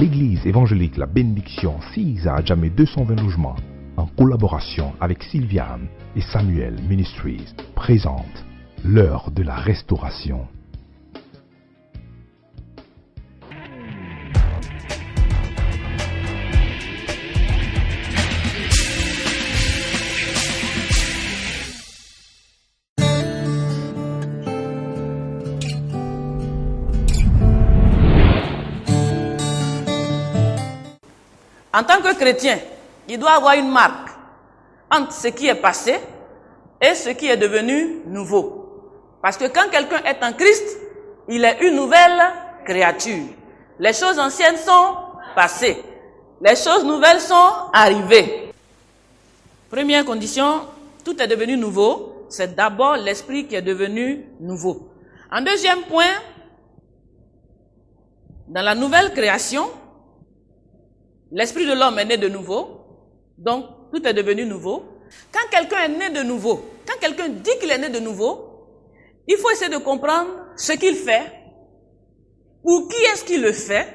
L'église évangélique La Bénédiction 6 à Adjamé 220 logements, en collaboration avec Sylviane et Samuel Ministries, présente l'heure de la restauration. En tant que chrétien, il doit avoir une marque entre ce qui est passé et ce qui est devenu nouveau. Parce que quand quelqu'un est en Christ, il est une nouvelle créature. Les choses anciennes sont passées. Les choses nouvelles sont arrivées. Première condition, tout est devenu nouveau. C'est d'abord l'esprit qui est devenu nouveau. En deuxième point, dans la nouvelle création, l'esprit de l'homme est né de nouveau, donc tout est devenu nouveau. Quand quelqu'un est né de nouveau, quand quelqu'un dit qu'il est né de nouveau, il faut essayer de comprendre ce qu'il fait, pour qui est-ce qu'il le fait,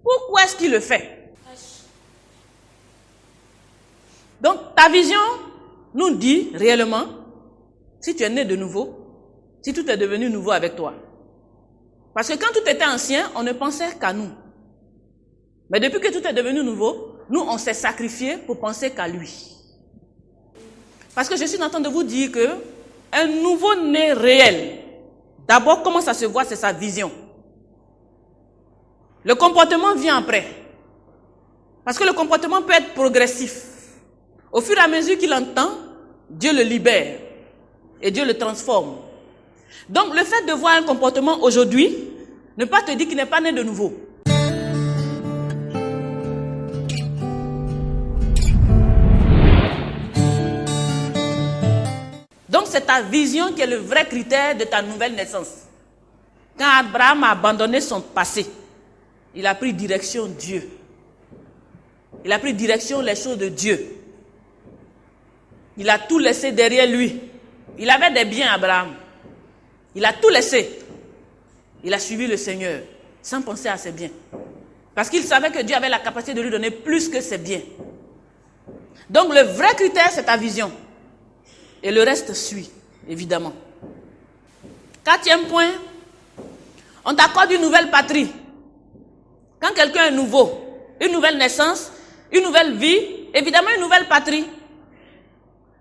pourquoi est-ce qu'il le fait. Donc ta vision nous dit réellement si tu es né de nouveau, si tout est devenu nouveau avec toi. Parce que quand tout était ancien, on ne pensait qu'à nous. Mais depuis que tout est devenu nouveau, nous, on s'est sacrifié pour penser qu'à lui. Parce que je suis en train de vous dire que un nouveau-né réel, d'abord, comment ça se voit, c'est sa vision. Le comportement vient après. Parce que le comportement peut être progressif. Au fur et à mesure qu'il entend, Dieu le libère et Dieu le transforme. Donc, le fait de voir un comportement aujourd'hui, ne pas te dire qu'il n'est pas né de nouveau. Donc c'est ta vision qui est le vrai critère de ta nouvelle naissance. Quand Abraham a abandonné son passé, il a pris direction Dieu. Il a pris direction les choses de Dieu. Il a tout laissé derrière lui. Il avait des biens, Abraham. Il a tout laissé. Il a suivi le Seigneur sans penser à ses biens. Parce qu'il savait que Dieu avait la capacité de lui donner plus que ses biens. Donc le vrai critère, c'est ta vision. Et le reste suit, évidemment. Quatrième point, on t'accorde une nouvelle patrie. Quand quelqu'un est nouveau, une nouvelle naissance, une nouvelle vie, évidemment une nouvelle patrie.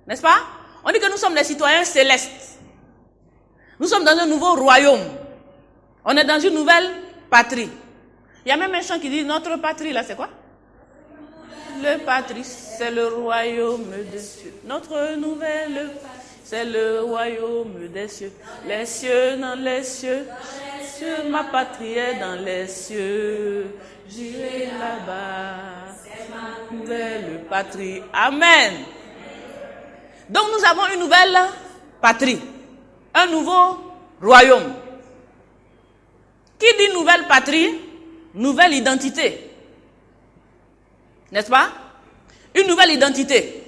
N'est-ce pas? On dit que nous sommes des citoyens célestes. Nous sommes dans un nouveau royaume. On est dans une nouvelle patrie. Il y a même un chant qui dit, notre patrie, là, c'est quoi? Le patrie, c'est le royaume des cieux. Notre nouvelle, c'est le royaume des cieux. Les cieux dans les cieux. Ma patrie est dans les cieux. J'irai là-bas. C'est ma nouvelle patrie. Amen. Donc nous avons une nouvelle patrie. Un nouveau royaume. Qui dit nouvelle patrie? Nouvelle identité. N'est-ce pas? Une nouvelle identité.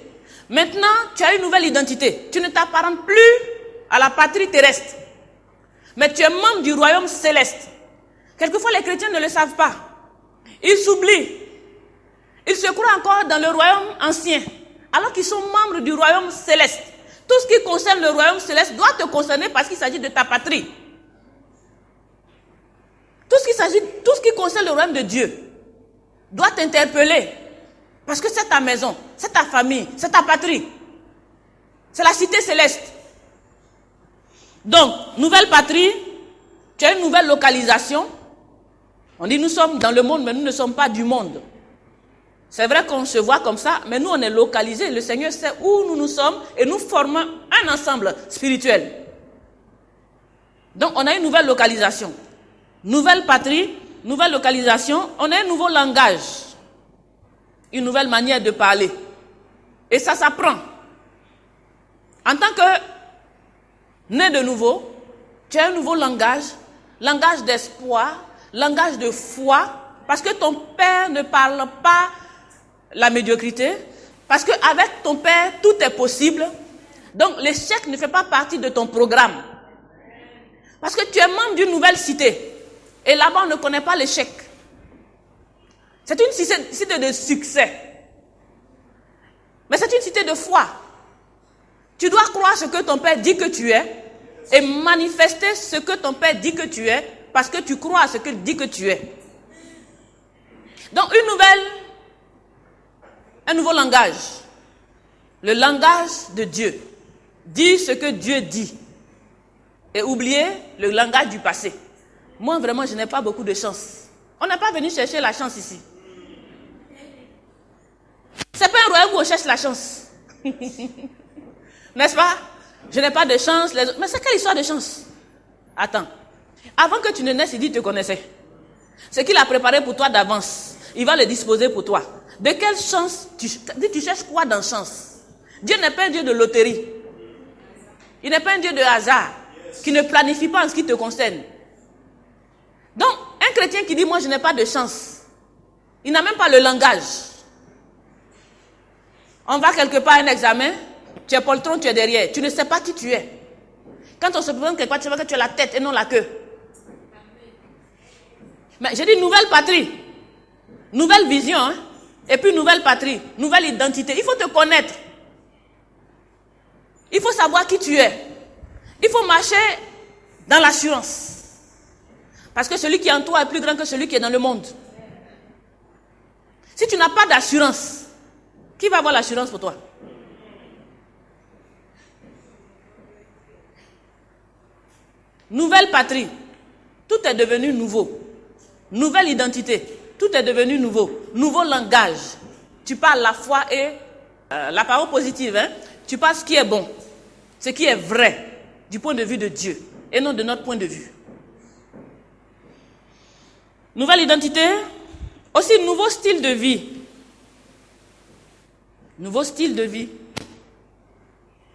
Maintenant, tu as une nouvelle identité. Tu ne t'apparentes plus à la patrie terrestre. Mais tu es membre du royaume céleste. Quelquefois, les chrétiens ne le savent pas. Ils s'oublient. Ils se croient encore dans le royaume ancien, alors qu'ils sont membres du royaume céleste. Tout ce qui concerne le royaume céleste doit te concerner parce qu'il s'agit de ta patrie. Tout ce qui concerne le royaume de Dieu doit t'interpeller. Parce que c'est ta maison, c'est ta famille, c'est ta patrie. C'est la cité céleste. Donc, nouvelle patrie, tu as une nouvelle localisation. On dit nous sommes dans le monde, mais nous ne sommes pas du monde. C'est vrai qu'on se voit comme ça, mais nous on est localisés. Le Seigneur sait où nous sommes et nous formons un ensemble spirituel. Donc, on a une nouvelle localisation. Nouvelle patrie, nouvelle localisation, on a un nouveau langage. Une nouvelle manière de parler. Et ça s'apprend. En tant que né de nouveau, tu as un nouveau langage d'espoir, langage de foi, parce que ton père ne parle pas la médiocrité, parce qu'avec ton père, tout est possible. Donc l'échec ne fait pas partie de ton programme. Parce que tu es membre d'une nouvelle cité. Et là-bas, on ne connaît pas l'échec. C'est une cité de succès. Mais c'est une cité de foi. Tu dois croire ce que ton Père dit que tu es et manifester ce que ton Père dit que tu es parce que tu crois à ce qu'il dit que tu es. Donc un nouveau langage. Le langage de Dieu. Dire ce que Dieu dit. Et oublier le langage du passé. Moi, vraiment, je n'ai pas beaucoup de chance. On n'est pas venu chercher la chance ici. C'est pas un royaume où on cherche la chance. N'est-ce pas? Je n'ai pas de chance. Mais c'est quelle histoire de chance? Attends. Avant que tu ne naisses, il dit qu'il te connaissait. Ce qu'il a préparé pour toi d'avance, il va le disposer pour toi. De quelle chance tu cherches quoi dans chance? Dieu n'est pas un Dieu de loterie. Il n'est pas un Dieu de hasard, qui ne planifie pas en ce qui te concerne. Donc, un chrétien qui dit, moi je n'ai pas de chance, il n'a même pas le langage. On va quelque part à un examen, tu es poltron, tu es derrière, tu ne sais pas qui tu es. Quand on se présente quelque part, tu vois que tu as la tête et non la queue. Mais j'ai dit nouvelle patrie, nouvelle vision, hein? Et puis nouvelle patrie, nouvelle identité. Il faut te connaître. Il faut savoir qui tu es. Il faut marcher dans l'assurance. Parce que celui qui est en toi est plus grand que celui qui est dans le monde. Si tu n'as pas d'assurance, qui va avoir l'assurance pour toi? Nouvelle patrie, tout est devenu nouveau. Nouvelle identité, tout est devenu nouveau. Nouveau langage. Tu parles la foi et la parole positive. Hein? Tu parles ce qui est bon, ce qui est vrai, du point de vue de Dieu, et non de notre point de vue. Nouvelle identité, aussi nouveau style de vie. Nouveau style de vie.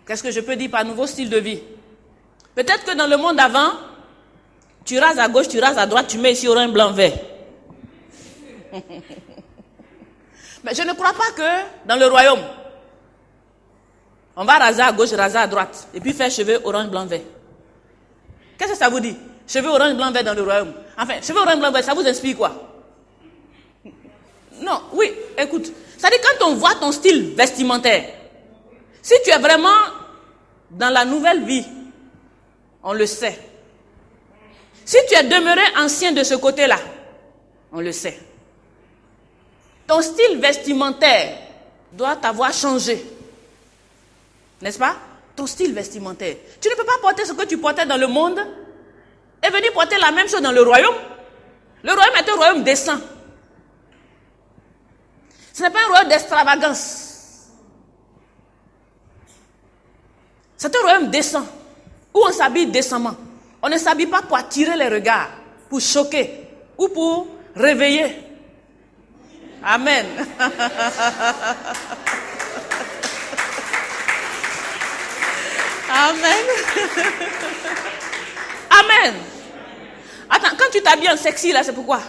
Qu'est-ce que je peux dire par nouveau style de vie? Peut-être que dans le monde avant, tu rases à gauche, tu rases à droite, tu mets ici orange, blanc, vert. Mais je ne crois pas que dans le royaume, on va raser à gauche, raser à droite, et puis faire cheveux orange, blanc, vert. Qu'est-ce que ça vous dit? Cheveux orange, blanc, vert dans le royaume. Enfin, cheveux orange, blanc, vert, ça vous inspire quoi? Non, oui, écoute. C'est-à-dire quand on voit ton style vestimentaire, si tu es vraiment dans la nouvelle vie, on le sait. Si tu es demeuré ancien de ce côté-là, on le sait. Ton style vestimentaire doit t'avoir changé. N'est-ce pas? Ton style vestimentaire. Tu ne peux pas porter ce que tu portais dans le monde et venir porter la même chose dans le royaume. Le royaume est un royaume décent. Ce n'est pas un royaume d'extravagance. C'est un royaume décent, où on s'habille décemment. On ne s'habille pas pour attirer les regards, pour choquer, ou pour réveiller. Amen. Amen. Amen. Attends, quand tu t'habilles en sexy, là, c'est pourquoi?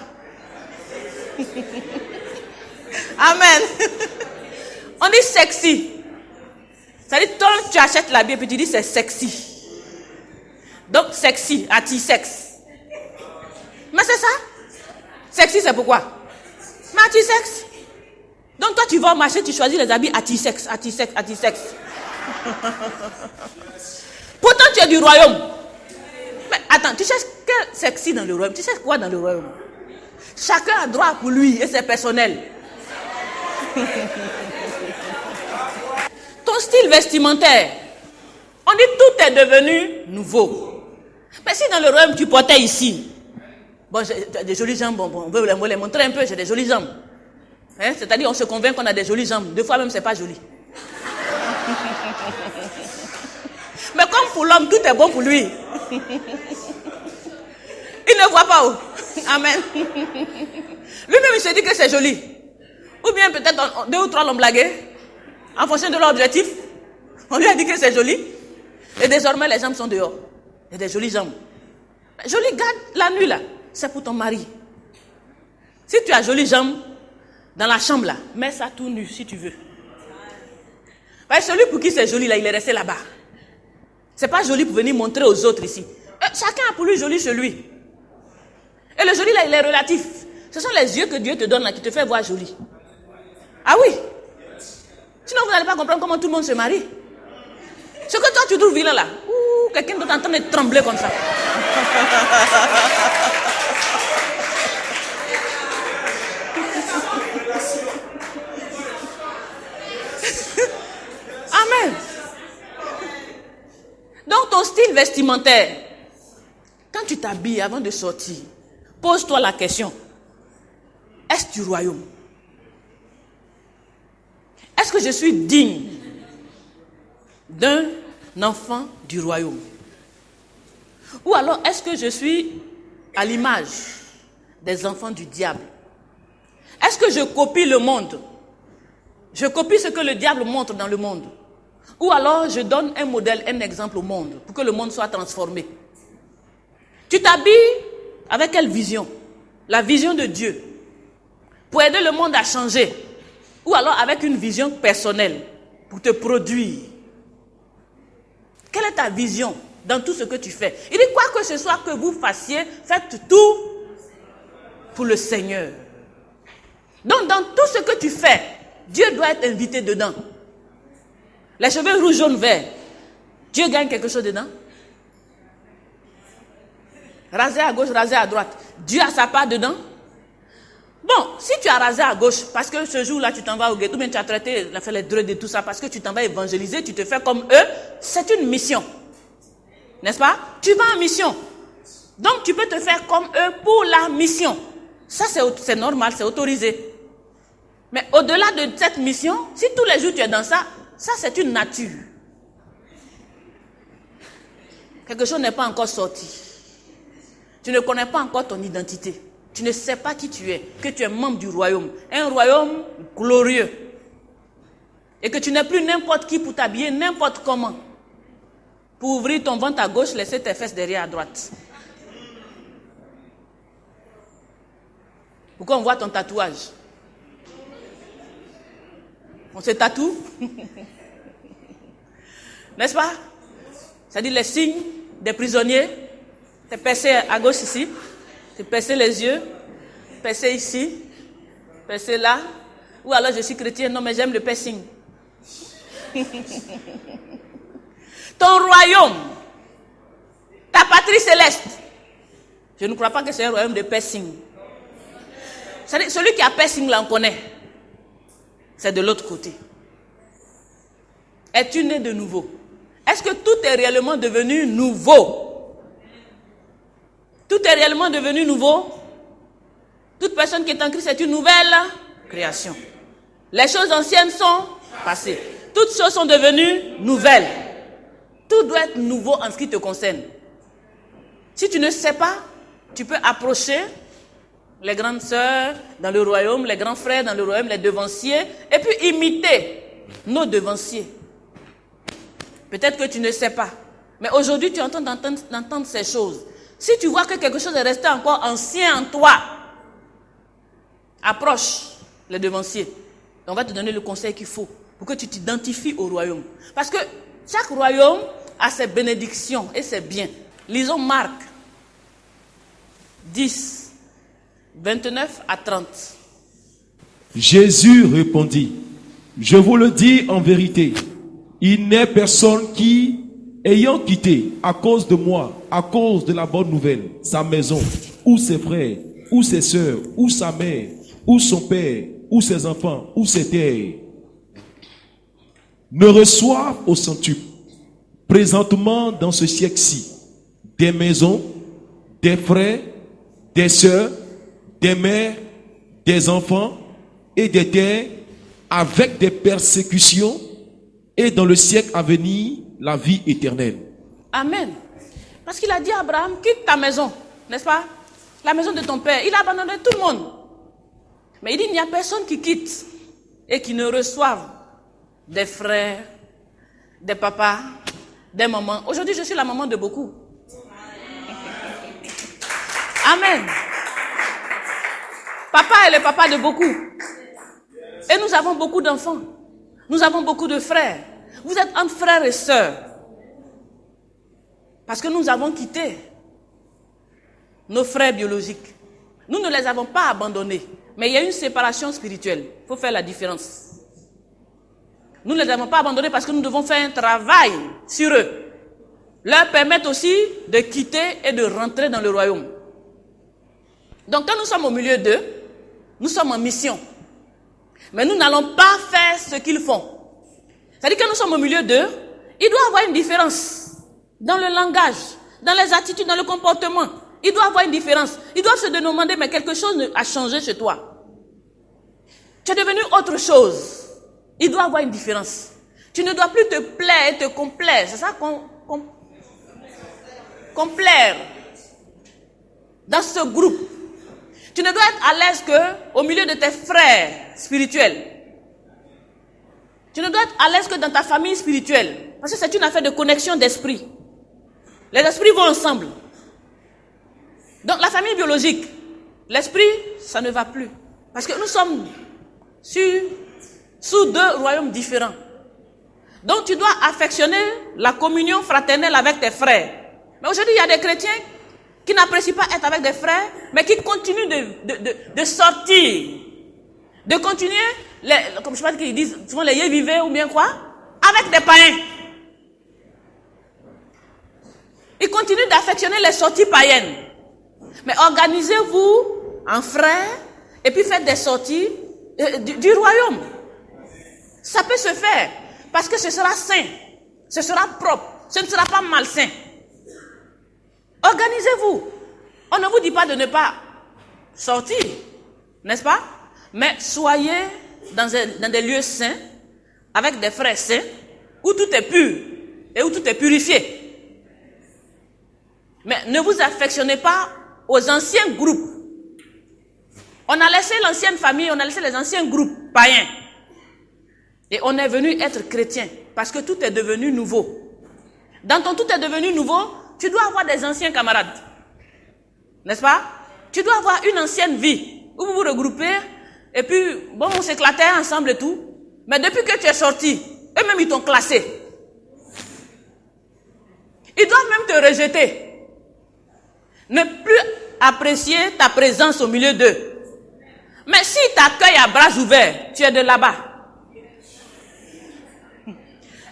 Amen. On dit sexy. C'est-à-dire, toi, tu achètes l'habit et puis tu dis c'est sexy. Donc, sexy, anti-sexe. Mais c'est ça. Sexy, c'est pourquoi? Mais anti-sexe. Donc, toi, tu vas au marché, tu choisis les habits anti-sexe, anti-sexe, anti-sexe. Pourtant, tu es du royaume. Mais attends, tu cherches quel sexy dans le royaume? Tu cherches quoi dans le royaume? Chacun a droit pour lui et c'est personnel. Ton style vestimentaire, on dit tout est devenu nouveau. Mais si dans le royaume tu portais ici, bon, j'ai des jolies jambes, bon, on veut les montrer un peu, j'ai des jolies jambes. Hein? C'est-à-dire on se convainc qu'on a des jolies jambes, deux fois même c'est pas joli. Mais comme pour l'homme tout est bon pour lui, il ne voit pas où. Amen. Lui-même il se dit que c'est joli. Ou bien peut-être deux ou trois l'ont blagué. En fonction de leur objectif, on lui a dit que c'est joli. Et désormais les jambes sont dehors. Il y a des jolies jambes. Jolie, garde la nuit là. C'est pour ton mari. Si tu as jolies jambes dans la chambre là, mets ça tout nu si tu veux. Ouais, celui pour qui c'est joli là, il est resté là-bas. C'est pas joli pour venir montrer aux autres ici. Chacun a pour lui joli chez lui. Et le joli là, il est relatif. Ce sont les yeux que Dieu te donne là qui te fait voir joli. Ah oui. Sinon, vous n'allez pas comprendre comment tout le monde se marie. Ce que toi, tu trouves vilain là. Ouh, quelqu'un d'autre est en train de trembler comme ça. Amen. Donc, ton style vestimentaire, quand tu t'habilles avant de sortir, pose-toi la question. Est-ce du royaume? Est-ce que je suis digne d'un enfant du royaume? Ou alors est-ce que je suis à l'image des enfants du diable? Est-ce que je copie le monde? Je copie ce que le diable montre dans le monde? Ou alors je donne un modèle, un exemple au monde pour que le monde soit transformé? Tu t'habilles avec quelle vision? La vision de Dieu pour aider le monde à changer? Ou alors avec une vision personnelle pour te produire? Quelle est ta vision dans tout ce que tu fais? Il dit quoi que ce soit que vous fassiez, faites tout pour le Seigneur. Donc dans tout ce que tu fais, Dieu doit être invité dedans. Les cheveux rouges, jaunes, verts, Dieu gagne quelque chose dedans? Raser à gauche, raser à droite, Dieu a sa part dedans? Bon, si tu as rasé à gauche, parce que ce jour-là, tu t'en vas au ghetto, mais tu as traité, fait les dreads et tout ça, parce que tu t'en vas évangéliser, tu te fais comme eux, c'est une mission. N'est-ce pas? Tu vas en mission. Donc, tu peux te faire comme eux pour la mission. Ça, c'est normal, c'est autorisé. Mais au-delà de cette mission, si tous les jours tu es dans ça, ça, c'est une nature. Quelque chose n'est pas encore sorti. Tu ne connais pas encore ton identité. Tu ne sais pas qui tu es, que tu es membre du royaume. Un royaume glorieux. Et que tu n'es plus n'importe qui pour t'habiller n'importe comment. Pour ouvrir ton ventre à gauche, laisser tes fesses derrière à droite. Pourquoi on voit ton tatouage? On se tatoue? N'est-ce pas? C'est-à-dire les signes des prisonniers. T'es percé à gauche ici. T'es percé les yeux. Percé ici. Percé là. Ou alors je suis chrétien. Non mais j'aime le piercing. Ton royaume. Ta patrie céleste. Je ne crois pas que c'est un royaume de piercing. C'est-à-dire, celui qui a piercing là on connaît. C'est de l'autre côté. Es-tu né de nouveau? Est-ce que tout est réellement devenu nouveau? Tout est réellement devenu nouveau? Toute personne qui est en Christ est une nouvelle création. Les choses anciennes sont passées. Toutes choses sont devenues nouvelles. Tout doit être nouveau en ce qui te concerne. Si tu ne sais pas, tu peux approcher les grandes sœurs dans le royaume, les grands frères dans le royaume, les devanciers, et puis imiter nos devanciers. Peut-être que tu ne sais pas, mais aujourd'hui tu es en train d'entendre ces choses. Si tu vois que quelque chose est resté encore ancien en toi, approche les devanciers. On va te donner le conseil qu'il faut pour que tu t'identifies au royaume. Parce que chaque royaume a ses bénédictions et ses biens. Lisons Marc 10, 29 à 30. Jésus répondit, je vous le dis en vérité, il n'est personne qui, ayant quitté à cause de moi, à cause de la bonne nouvelle, sa maison, ou ses frères, ou ses sœurs, ou sa mère, ou son père, ou ses enfants, ou ses terres, ne reçoivent au centuple, présentement dans ce siècle-ci, des maisons, des frères, des sœurs, des mères, des enfants et des terres, avec des persécutions, et dans le siècle à venir, la vie éternelle. Amen. Parce qu'il a dit à Abraham, quitte ta maison, n'est-ce pas? La maison de ton père. Il a abandonné tout le monde. Mais il dit, il n'y a personne qui quitte et qui ne reçoive des frères, des papas, des mamans. Aujourd'hui, je suis la maman de beaucoup. Amen. Papa est le papa de beaucoup. Et nous avons beaucoup d'enfants. Nous avons beaucoup de frères. Vous êtes entre frères et sœurs. Parce que nous avons quitté nos frères biologiques. Nous ne les avons pas abandonnés. Mais il y a une séparation spirituelle. Il faut faire la différence. Nous ne les avons pas abandonnés parce que nous devons faire un travail sur eux. Leur permettre aussi de quitter et de rentrer dans le royaume. Donc quand nous sommes au milieu d'eux, nous sommes en mission. Mais nous n'allons pas faire ce qu'ils font. C'est-à-dire que nous sommes au milieu d'eux, il doit y avoir une différence dans le langage, dans les attitudes, dans le comportement. Il doit y avoir une différence. Ils doivent se demander, mais quelque chose a changé chez toi. Tu es devenu autre chose. Il doit y avoir une différence. Tu ne dois plus te plaire et te complaire. C'est ça complaire dans ce groupe. Tu ne dois être à l'aise qu'au milieu de tes frères spirituels. Tu ne dois être à l'aise que dans ta famille spirituelle. Parce que c'est une affaire de connexion d'esprit. Les esprits vont ensemble. Donc la famille biologique, l'esprit, ça ne va plus. Parce que nous sommes sous deux royaumes différents. Donc tu dois affectionner la communion fraternelle avec tes frères. Mais aujourd'hui, il y a des chrétiens qui n'apprécient pas être avec des frères, mais qui continuent de sortir, de continuer, comme je sais pas qu'ils disent, souvent les yé-vivés ou bien quoi, avec des païens. Ils continuent d'affectionner les sorties païennes. Mais organisez-vous en frères et puis faites des sorties du royaume. Ça peut se faire parce que ce sera saint, ce sera propre, ce ne sera pas malsain. Organisez-vous. On ne vous dit pas de ne pas sortir, n'est-ce pas? Mais soyez dans des lieux saints, avec des frères saints, où tout est pur et où tout est purifié. Mais ne vous affectionnez pas aux anciens groupes. On a laissé l'ancienne famille, on a laissé les anciens groupes païens. Et on est venu être chrétien parce que tout est devenu nouveau. Dans ton tout est devenu nouveau, tu dois avoir des anciens camarades. N'est-ce pas? Tu dois avoir une ancienne vie où vous vous regroupez et puis, bon, on s'éclatait ensemble et tout. Mais depuis que tu es sorti, eux-mêmes ils t'ont classé. Ils doivent même te rejeter. Ne plus apprécier ta présence au milieu d'eux. Mais s'ils t'accueillent à bras ouverts, tu es de là-bas.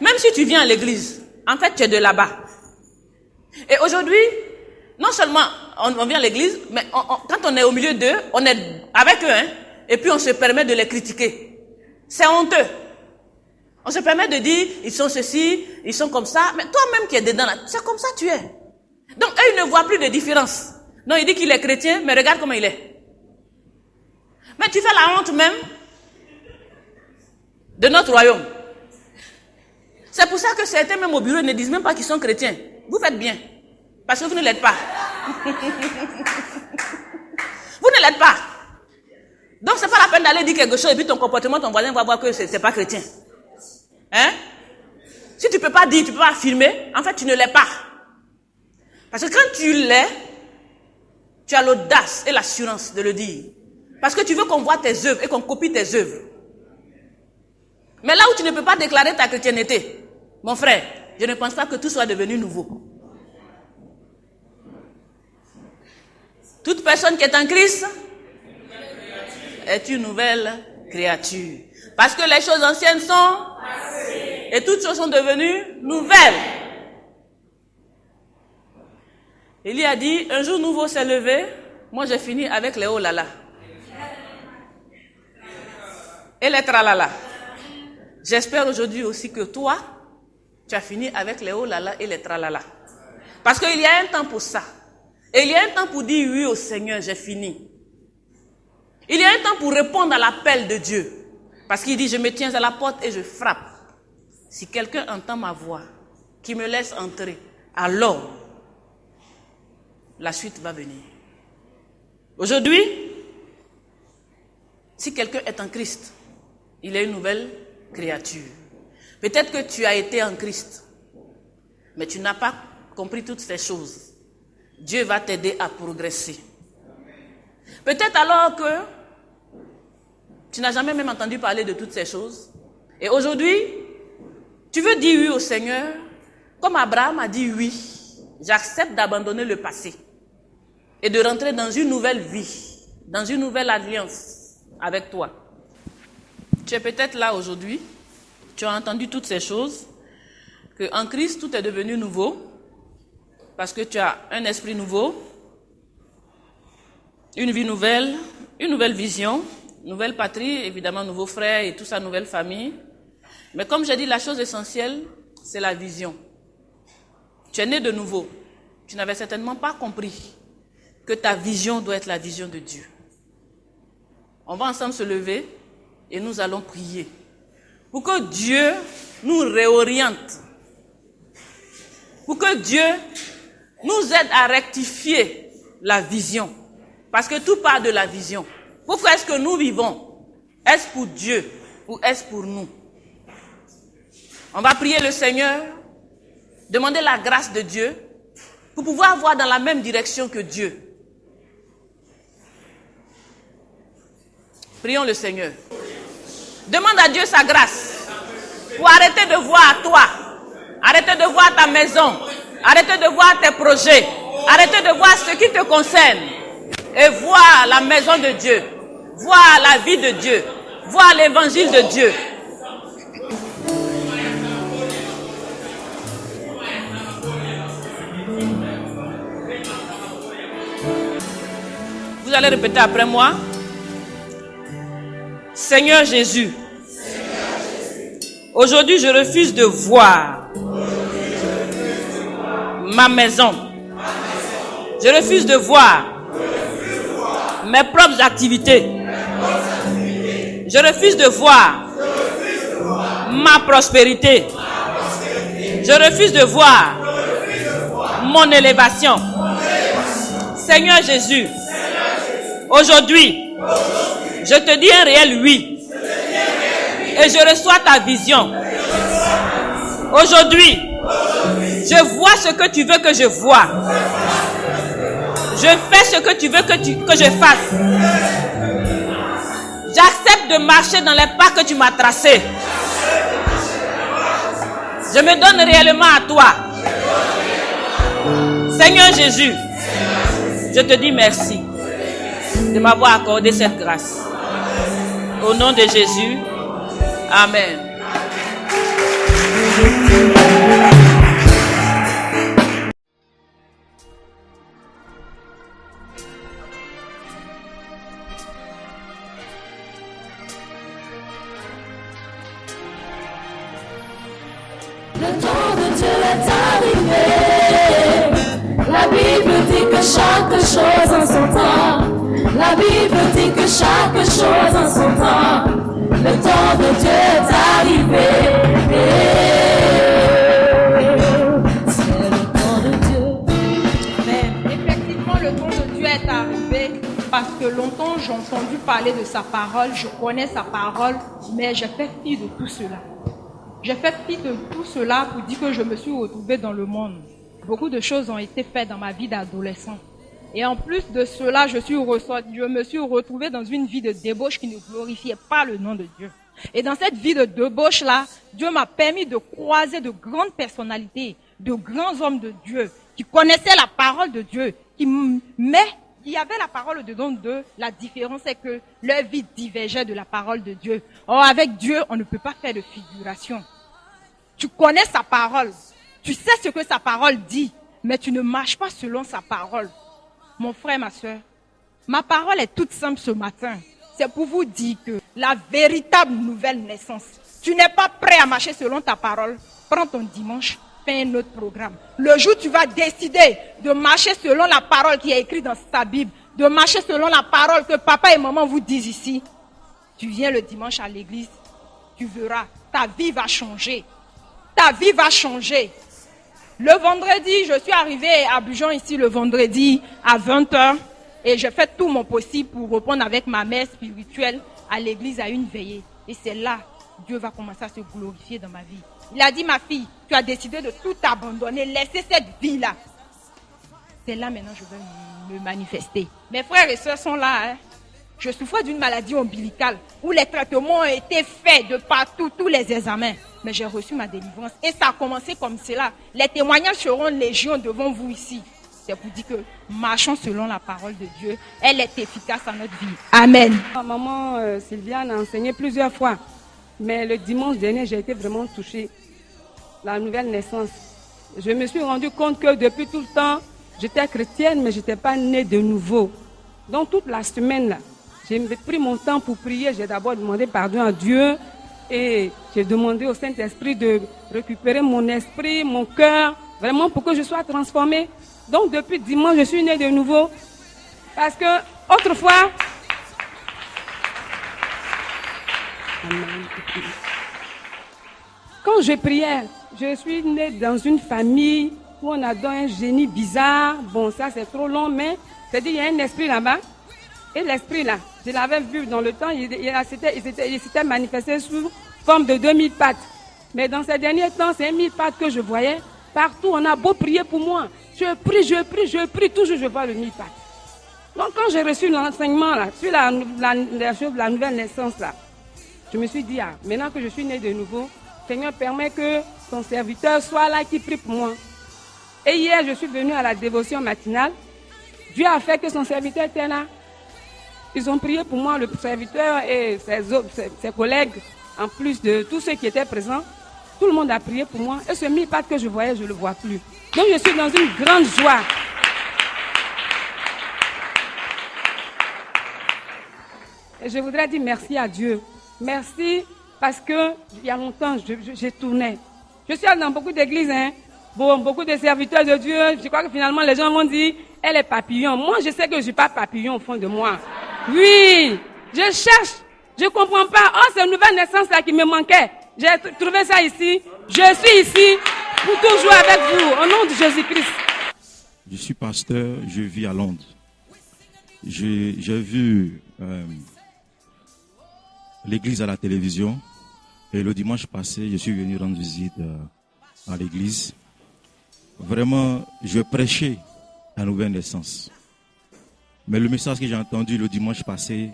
Même si tu viens à l'église, en fait tu es de là-bas. Et aujourd'hui, non seulement on vient à l'église, mais quand on est au milieu d'eux, on est avec eux, hein, et puis on se permet de les critiquer. C'est honteux. On se permet de dire, ils sont ceci, ils sont comme ça, mais toi-même qui es dedans, là, c'est comme ça tu es. Donc eux, ils ne voient plus de différence. Non, il dit qu'il est chrétien, mais regarde comment il est. Mais tu fais la honte même de notre royaume. C'est pour ça que certains même au bureau ne disent même pas qu'ils sont chrétiens. Vous faites bien. Parce que vous ne l'êtes pas. Vous ne l'êtes pas. Donc c'est pas la peine d'aller dire quelque chose et puis ton comportement, ton voisin va voir que c'est pas chrétien. Hein? Si tu peux pas dire, tu peux pas affirmer, en fait tu ne l'es pas. Parce que quand tu l'es, tu as l'audace et l'assurance de le dire. Parce que tu veux qu'on voit tes œuvres et qu'on copie tes œuvres. Mais là où tu ne peux pas déclarer ta chrétienté, mon frère, je ne pense pas que tout soit devenu nouveau. Toute personne qui est en Christ est une nouvelle créature. Parce que les choses anciennes sont et toutes choses sont devenues nouvelles. Il y a dit, un jour nouveau s'est levé, moi j'ai fini avec les oh là là. Et les tralala. J'espère aujourd'hui aussi que toi, tu as fini avec les oh là là et les tralala. Parce qu'il y a un temps pour ça. Et il y a un temps pour dire oui au Seigneur, j'ai fini. Il y a un temps pour répondre à l'appel de Dieu. Parce qu'il dit, je me tiens à la porte et je frappe. Si quelqu'un entend ma voix, qui me laisse entrer, alors la suite va venir. Aujourd'hui, si quelqu'un est en Christ, il est une nouvelle créature. Peut-être que tu as été en Christ, mais tu n'as pas compris toutes ces choses. Dieu va t'aider à progresser. Peut-être alors que tu n'as jamais même entendu parler de toutes ces choses. Et aujourd'hui, tu veux dire oui au Seigneur, comme Abraham a dit oui. J'accepte d'abandonner le passé et de rentrer dans une nouvelle vie. dans une nouvelle alliance avec toi. Tu es peut-être là aujourd'hui, tu as entendu toutes ces choses, qu'en Christ, tout est devenu nouveau, parce que tu as un esprit nouveau, une vie nouvelle, une nouvelle vision, nouvelle patrie, évidemment, nouveaux frères et toute sa nouvelle famille. Mais comme j'ai dit, la chose essentielle, c'est la vision. Tu es né de nouveau. Tu n'avais certainement pas compris que ta vision doit être la vision de Dieu. On va ensemble se lever et nous allons prier pour que Dieu nous réoriente, pour que Dieu nous aide à rectifier la vision, parce que tout part de la vision. Pourquoi est-ce que nous vivons? Est-ce pour Dieu ou est-ce pour nous? On va prier le Seigneur, demander la grâce de Dieu pour pouvoir voir dans la même direction que Dieu. Prions le Seigneur. Demande à Dieu sa grâce pour arrêter de voir toi, arrêter de voir ta maison, arrêter de voir tes projets, arrêter de voir ce qui te concerne et voir la maison de Dieu, voir la vie de Dieu, voir l'évangile de Dieu. Vous allez répéter après moi. Seigneur Jésus, aujourd'hui je refuse de voir ma maison. Je refuse de voir mes propres activités. Je refuse de voir ma prospérité. Je refuse de voir mon élévation. Seigneur Jésus, aujourd'hui, je te dis un réel oui. Et je reçois ta vision. Aujourd'hui, je vois ce que tu veux que je vois. Je fais ce que tu veux que je fasse. J'accepte de marcher dans les pas que tu m'as tracés. Je me donne réellement à toi. Seigneur Jésus, je te dis merci de m'avoir accordé cette grâce. Au nom de Jésus, Amen. Le temps de Dieu est arrivé. La Bible dit que chaque chose en son temps. La Bible dit que chaque chose en son temps. Le temps de Dieu est arrivé. C'est le temps de Dieu. Mais effectivement, le temps de Dieu est arrivé parce que longtemps j'ai entendu parler de sa parole, je connais sa parole, mais j'ai fait fi de tout cela. J'ai fait fi de tout cela pour dire que je me suis retrouvée dans le monde. Beaucoup de choses ont été faites dans ma vie d'adolescent. Et en plus de cela, je me suis retrouvée dans une vie de débauche qui ne glorifiait pas le nom de Dieu. Et dans cette vie de débauche-là, Dieu m'a permis de croiser de grandes personnalités, de grands hommes de Dieu, qui connaissaient la parole de Dieu, mais il y avait la parole dedans d'eux. La différence est que leur vie divergeait de la parole de Dieu. Or, avec Dieu, on ne peut pas faire de figuration. Tu connais sa parole. Tu sais ce que sa parole dit, mais tu ne marches pas selon sa parole. Mon frère, ma soeur, ma parole est toute simple ce matin. C'est pour vous dire que la véritable nouvelle naissance, tu n'es pas prêt à marcher selon ta parole. Prends ton dimanche, fais un autre programme. Le jour où tu vas décider de marcher selon la parole qui est écrite dans ta Bible, de marcher selon la parole que papa et maman vous disent ici, tu viens le dimanche à l'église, tu verras, ta vie va changer. Ta vie va changer. Le vendredi, je suis arrivée à Abidjan ici le vendredi à 20h et je fais tout mon possible pour reprendre avec ma mère spirituelle à l'église à une veillée. Et c'est là, Dieu va commencer à se glorifier dans ma vie. Il a dit, ma fille, tu as décidé de tout abandonner, laisser cette vie-là. C'est là maintenant que je vais me manifester. Mes frères et sœurs sont là. Je souffrais d'une maladie ombilicale où les traitements ont été faits de partout, tous les examens. Mais j'ai reçu ma délivrance. Et ça a commencé comme cela. Les témoignages seront légion devant vous ici. C'est pour dire que marchons selon la parole de Dieu. Elle est efficace à notre vie. Amen. Maman Sylviane a enseigné plusieurs fois. Mais le dimanche dernier, j'ai été vraiment touchée. La nouvelle naissance. Je me suis rendu compte que depuis tout le temps, j'étais chrétienne, mais je n'étais pas née de nouveau. Donc toute la semaine, là, j'ai pris mon temps pour prier. J'ai d'abord demandé pardon à Dieu. Et j'ai demandé au Saint-Esprit de récupérer mon esprit, mon cœur, vraiment pour que je sois transformée. Donc depuis dimanche, je suis née de nouveau. Parce que autrefois, quand je priais, je suis née dans une famille où on adore un génie bizarre. Bon, ça c'est trop long, mais c'est-à-dire il y a un esprit là-bas. Et l'esprit là, je l'avais vu dans le temps, il s'était manifesté sous forme de 2000 pattes. Mais dans ces derniers temps, c'est 1000 pattes que je voyais. Partout, on a beau prier pour moi. Je prie, toujours je vois le 1000 pattes. Donc quand j'ai reçu l'enseignement là, sur la nouvelle naissance là, je me suis dit, maintenant que je suis née de nouveau, Seigneur permet que ton serviteur soit là qui prie pour moi. Et hier, je suis venue à la dévotion matinale. Dieu a fait que son serviteur était là. Ils ont prié pour moi, le serviteur et ses collègues, en plus de tous ceux qui étaient présents. Tout le monde a prié pour moi. Et ce 1000 pattes que je voyais, je ne le vois plus. Donc je suis dans une grande joie. Et je voudrais dire merci à Dieu. Merci parce que il y a longtemps, j'ai tourné. Je suis allée dans beaucoup d'églises, beaucoup de serviteurs de Dieu. Je crois que finalement, les gens vont dire, elle est papillon. Moi, je sais que je ne suis pas papillon au fond de moi. Oui, je cherche. Je ne comprends pas. Oh, c'est une nouvelle naissance là qui me manquait. J'ai trouvé ça ici. Je suis ici pour toujours avec vous, au nom de Jésus-Christ. Je suis pasteur, je vis à Londres. J'ai vu l'église à la télévision. Et le dimanche passé, je suis venu rendre visite à l'église. Vraiment, je prêchais la nouvelle naissance. Mais le message que j'ai entendu le dimanche passé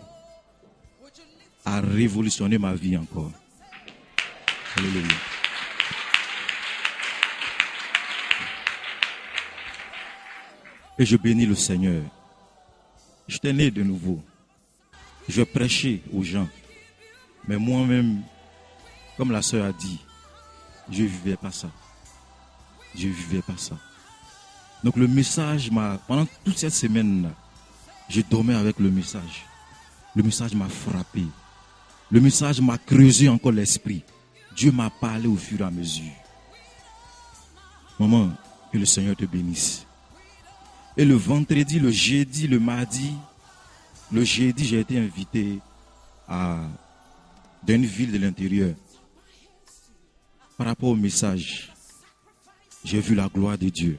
a révolutionné ma vie encore. Alléluia. Et je bénis le Seigneur. J'étais né de nouveau. Je prêchais aux gens. Mais moi-même, comme la sœur a dit, je ne vivais pas ça. Je ne vivais pas ça. Donc le message pendant toute cette semaine-là, je dormais avec le message. Le message m'a frappé. Le message m'a creusé encore l'esprit. Dieu m'a parlé au fur et à mesure. Maman, que le Seigneur te bénisse. Et le vendredi, le jeudi, le mardi, le jeudi, j'ai été invité dans une ville de l'intérieur. Par rapport au message, j'ai vu la gloire de Dieu.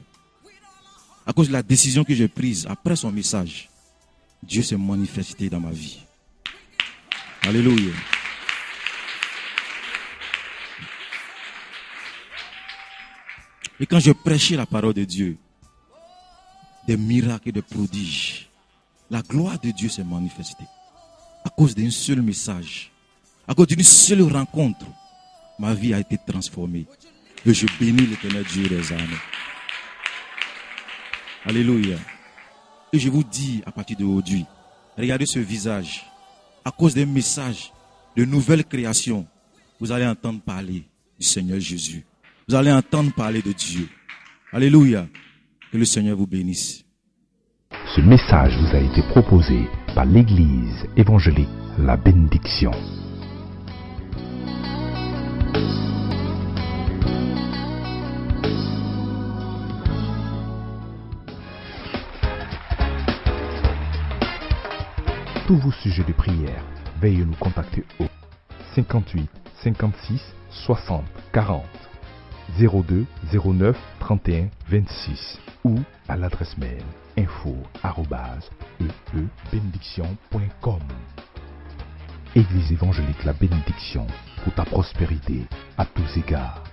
À cause de la décision que j'ai prise après son message, Dieu s'est manifesté dans ma vie. Alléluia. Et quand je prêchais la parole de Dieu, des miracles et des prodiges, la gloire de Dieu s'est manifestée. À cause d'un seul message, à cause d'une seule rencontre, ma vie a été transformée. Et je bénis l'Éternel Dieu des armées. Alléluia. Et je vous dis à partir d'aujourd'hui, regardez ce visage. À cause d'un message de nouvelle création, vous allez entendre parler du Seigneur Jésus. Vous allez entendre parler de Dieu. Alléluia. Que le Seigneur vous bénisse. Ce message vous a été proposé par l'Église évangélique La Bénédiction. Tous vos sujets de prière, veuillez nous contacter au 58 56 60 40 02 09 31 26 ou à l'adresse mail info@eebénédiction.com. Église évangélique La Bénédiction, pour ta prospérité à tous égards.